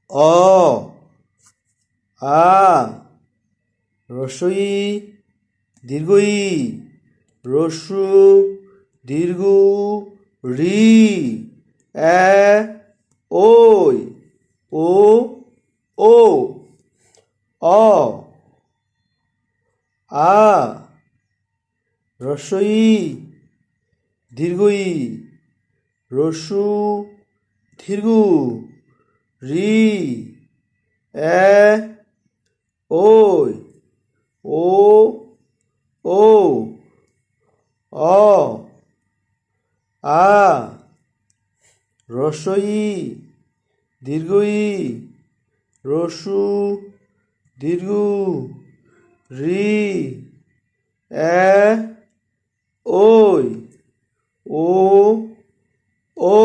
অ আ রস্বই দীর্ঘ ই রস্যু দীর্ঘ রি এ ওই ও ও অ আ রস্বই দীর্ঘ ই রস্যু দীর্ঘ রি এ ওই ও ও অ আ রস্বই দীর্ঘ ই রস্যু দীর্ঘ রি এ ওই ও ও